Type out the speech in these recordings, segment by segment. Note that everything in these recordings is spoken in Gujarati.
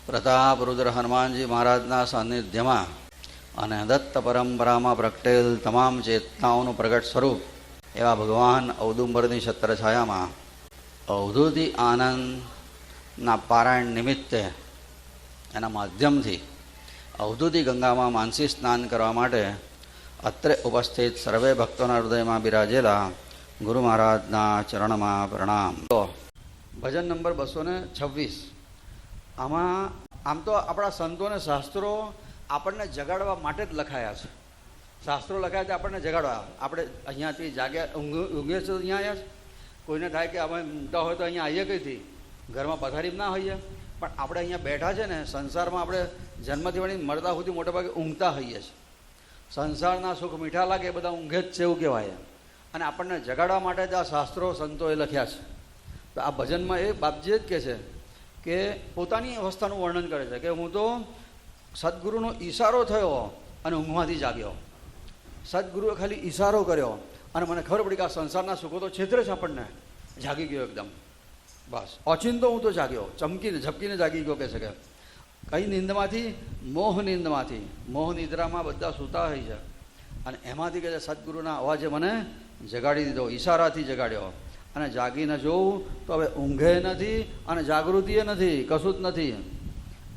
પ્રતાપરુદ્ર હનુમાનજી મહારાજના સાનિધ્યમાં અને દત્ત પરંપરામાં પ્રગટેલ તમામ ચેતનાઓનું પ્રગટ સ્વરૂપ એવા ભગવાન ઔદુંબરની છત્રછાયામાં અવધૂતિ આનંદના પારાયણ નિમિત્તે એના માધ્યમથી અવધૂતિ ગંગામાં માનસી સ્નાન કરવા માટે અત્રે ઉપસ્થિત સર્વે ભક્તોના હૃદયમાં બિરાજેલા ગુરુ મહારાજના ચરણમાં પ્રણામ. તો ભજન નંબર 226. આમાં આમ તો આપણા સંતોને શાસ્ત્રો આપણને જગાડવા માટે જ લખાયા છે. શાસ્ત્રો લખાયા છે આપણને જગાડવા. આપણે અહીંયાથી જાગ્યા ઊંઘીએ છીએ અહીંયા આવ્યા છે. કોઈને થાય કે અમે ઊંઘતા હોય તો અહીંયા આવીએ કઈથી, ઘરમાં પથારીમાં ના હોઈએ, પણ આપણે અહીંયા બેઠા છે ને સંસારમાં આપણે જન્મથી વળી મરતા સુધી મોટાભાગે ઊંઘતા હોઈએ છીએ. સંસારના સુખ મીઠા લાગે એ બધા ઊંઘે જ છે એવું કહેવાય. અને આપણને જગાડવા માટે જ આ શાસ્ત્રો સંતોએ લખ્યા છે. તો આ ભજનમાં એ બાપજી જ કહે છે કે પોતાની અવસ્થાનું વર્ણન કરે છે કે હું તો સદગુરુનો ઈશારો થયો અને ઊંઘમાંથી જાગ્યો. સદગુરુએ ખાલી ઈશારો કર્યો અને મને ખબર પડી કે આ સંસારના સુખો તો છેતરે છે આપણને. જાગી ગયો એકદમ, બસ ઓચિંતો હું તો જાગ્યો, ચમકીને ઝપકીને જાગી ગયો. કહે છે કે કઈ નિંદમાંથી? મોહ નિંદમાંથી. મોહ નિદ્રામાં બધા સૂતા હોય છે અને એમાંથી કહે છે સદગુરુના અવાજે મને જગાડી દીધો, ઈશારાથી જગાડ્યો. અને જાગીને જોઉં તો હવે ઊંઘે નથી અને જાગૃતિએ નથી, કશું જ નથી.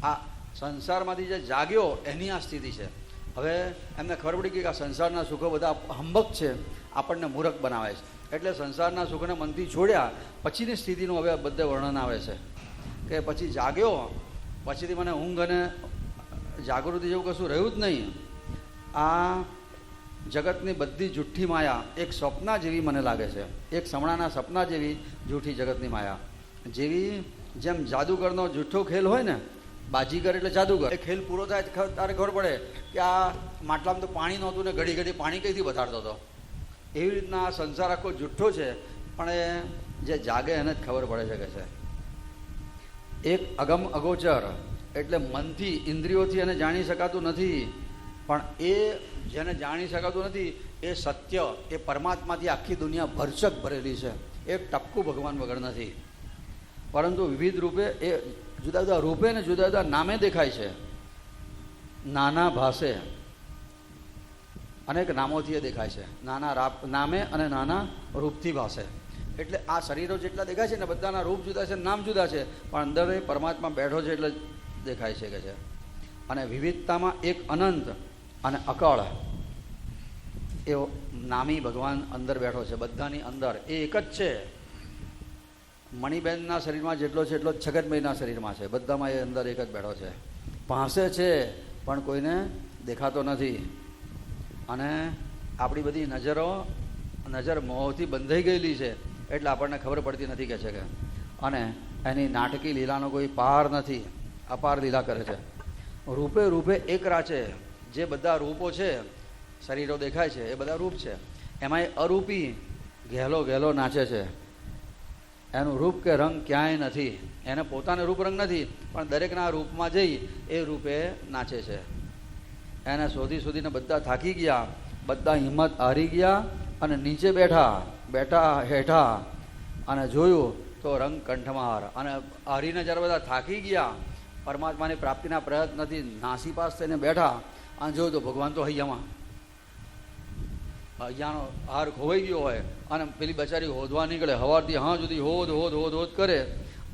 આ સંસારમાંથી જે જાગ્યો એની આ સ્થિતિ છે. હવે એમને ખબર પડી ગઈ કે આ સંસારના સુખો બધા હંબક છે, આપણને મૂરખ બનાવે છે. એટલે સંસારના સુખને મનથી છોડ્યા પછીની સ્થિતિનું હવે બધે વર્ણન આવે છે કે પછી જાગ્યો, પછીથી મને ઊંઘ અને જાગૃતિ જેવું કશું રહ્યું જ નહીં. આ જગતની બધી જુઠ્ઠી માયા એક સ્વપ્ના જેવી મને લાગે છે, એક સમણાના સપના જેવી જૂઠી જગતની માયા. જેવી જેમ જાદુગરનો જૂઠ્ઠો ખેલ હોય ને, બાજીગર એટલે જાદુગર, એ ખેલ પૂરો થાય તારે ખબર પડે કે આ માટલામાં તો પાણી નહોતું ને ઘડી ઘડી પાણી કઈથી બતાડતો હતો. એવી રીતના આ સંસાર આખો જુઠ્ઠો છે, પણ એ જે જાગે એને જ ખબર પડે છે. કે છે એક અગમ અગોચર એટલે મનથી ઇન્દ્રિયોથી એને જાણી શકાતું નથી, પણ એ જેને જાણી શકાતું નથી એ સત્ય, એ પરમાત્માથી આખી દુનિયા ભરચક ભરેલી છે. એક ટપકું ભગવાન વગર નથી, પરંતુ વિવિધ રૂપે એ જુદા જુદા રૂપે ને જુદા જુદા નામે દેખાય છે. નાના ભાષે અનેક નામોથી એ દેખાય છે, નાના નામે અને નાના રૂપથી ભાષે. એટલે આ શરીરો જેટલા દેખાય છે ને બધાના રૂપ જુદા છે, નામ જુદા છે, પણ અંદર એ પરમાત્મા બેઠો છે એટલે દેખાય છે. કે છે અને વિવિધતામાં એક અનંત અને અકળ એવો નામી ભગવાન અંદર બેઠો છે, બધાની અંદર એ એક જ છે. મણિબેનના શરીરમાં જેટલો છે એટલો છગનભાઈના શરીરમાં છે, બધામાં એ અંદર એક જ બેઠો છે. પાસે છે પણ કોઈને દેખાતો નથી. અને આપણી બધી નજર મોહથી બંધાઈ ગયેલી છે, એટલે આપણને ખબર પડતી નથી. કે છે કે અને એની નાટકી લીલાનો કોઈ પાર નથી, અપાર લીલા કરે છે. રૂપે રૂપે એક રાચે. જે બધા રૂપો છે, શરીરો દેખાય છે એ બધા રૂપ છે, એમાં એ અરૂપી ઘેલો ઘેલો નાચે છે. એનું રૂપ કે રંગ ક્યાંય નથી, એને પોતાને રૂપ રંગ નથી, પણ દરેકના રૂપમાં જઈ એ રૂપે નાચે છે. એને શોધી શોધીને બધા થાકી ગયા, બધા હિંમત હારી ગયા અને નીચે બેઠા હેઠા અને જોયું તો રંગ કંઠમાર. અને હારીને જ્યારે બધા થાકી ગયા, પરમાત્માની પ્રાપ્તિના પ્રયત્નથી નાસીપાસ થઈને બેઠા અને જોયું તો ભગવાન તો અહીંયાનો હાર ખોવાઈ ગયો હોય અને પેલી બચારી હોદવા નીકળે, સવારથી હા સુધી હોદ હોદ હોદ હોદ કરે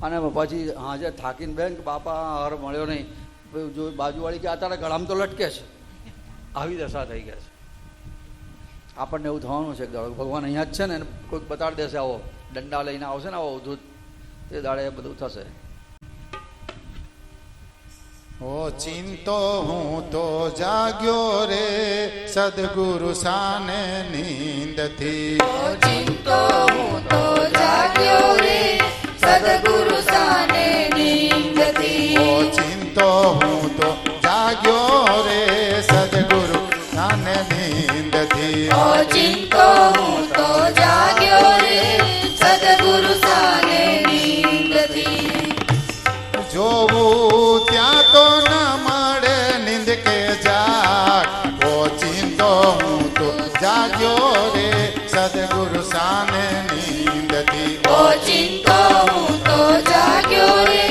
અને પછી હાજર થાકીને બેન બાપા હાર મળ્યો નહીં. જો બાજુવાળી કે અત્યારે ગળામાં તો લટકે છે. આવી દશા થઈ ગયા છે. આપણને એવું થવાનું છે કે ભગવાન અહીંયા જ છે ને, કોઈક બતાડી દેશે, આવો દંડા લઈને આવશે ને આવો અવધૂત, તે દાડે એ બધું થશે. ઓચિંતો હું તો જાગ્યો રે સદગુરુ સાને નીંદથી. ઓચિંતો હું તો જાગ્યો રે સદગુરુ સાને નીંદથી. ઓચિંતો હું તો જાગ્યો રે સદગુરુ સાને નીંદથી. ઓચિંતો હું તો જાગ્યો રે સદગુરુ સાને નીંદથી. જોવું ત્યાં તો ન મળે નીંદ કે જાગ. ઓચિંતો હું તો જાગ્યો રે સદગુરુ સાને નીંદથી. ઓચિંતો હું તો જાગ્યો રે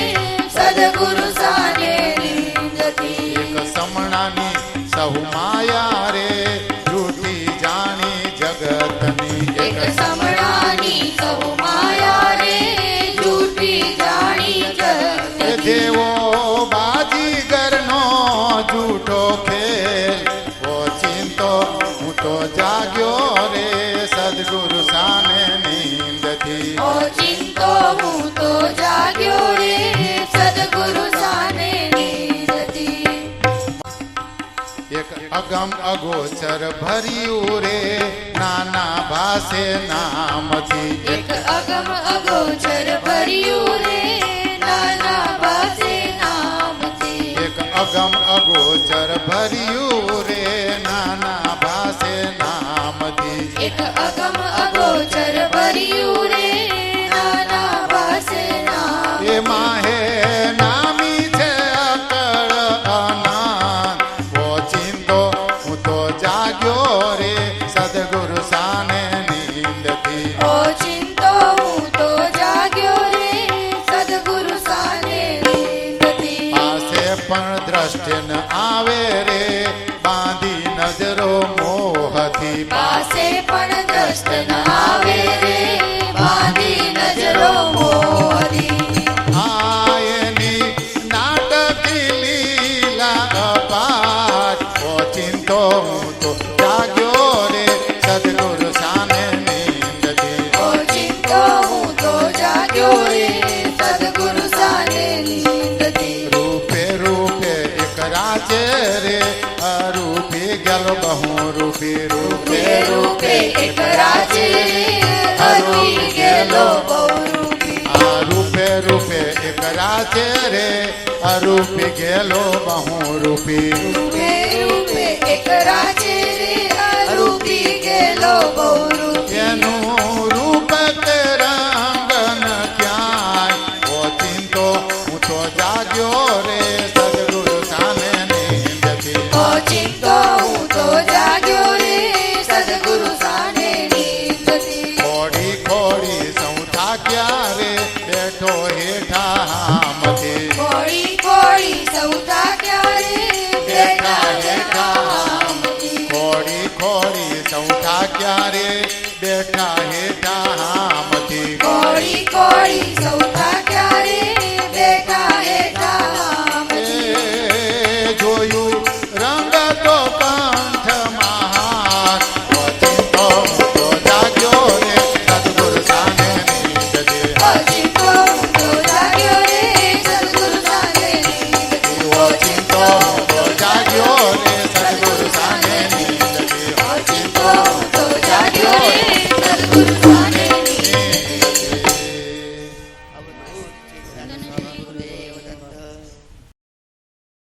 અગમ અગોચર ભર્યું રે નાના ભાષે નામથી એક અગમ અગોચર ભર્યું રે નાના ભાષે નામથી એક અગમ અગોચર ભર્યું રે નાના ભાષે નામથી એક અગમ અગોચર ભર્યું રે નાના ભાષે નામ એમાં હે નામી છે અકળ અનાન ઓચિંતો હું તો જાગ્યો રે સદગુરુ સાને નીંદથી ઓચિંતો હું તો જાગ્યો રે સદગુરુ સાને નીંદથી પાસે પણ દ્રષ્ટિ ન આવે રે બાંધી નજરો મોહથી પાસે પણ દ્રષ્ટ ન આવે રે બાંધી નજરો મોહથી આયની નાટકી લીલા અપાર ઓચિંતો હું તો જાગ્યો રે સદગુરુ સામે નીંદથી ઓચિંતો હું તો જાગ્યો રે સદગુરુ સાને નીંદથી રૂપે રૂપે એક રાજે રે અરૂપી ગેલો બહુ રૂપી રૂપે રૂપે એક રાજે અરુઈ ગેલો બહુરૂપી આ રૂપે રૂપે એક રાજે રે અરૂપી ગેલો બહુ રૂપી રૂપે રૂપે એક રાજે રે અરૂપી ગેલો બહુરૂપી એનું રૂપ તે રંગન ક્યાંય ઓચિંતો હું તો જાગ્યો રે સદગુરુ સામે નીંદથી ઓચિંતો હું તો જાગ્યો રે સદગુરુ સાને નીંદથી ખોડી ખોડી સૌ થાક્યા રે બેઠો હેઠા હામથી કોળી કોળી સૌતા ક્યારે બેઠા હેઠા હામથી ખોડી ખોડી સૌ થાક્યા રે બેઠા હેઠા હામથી કોળી કોળી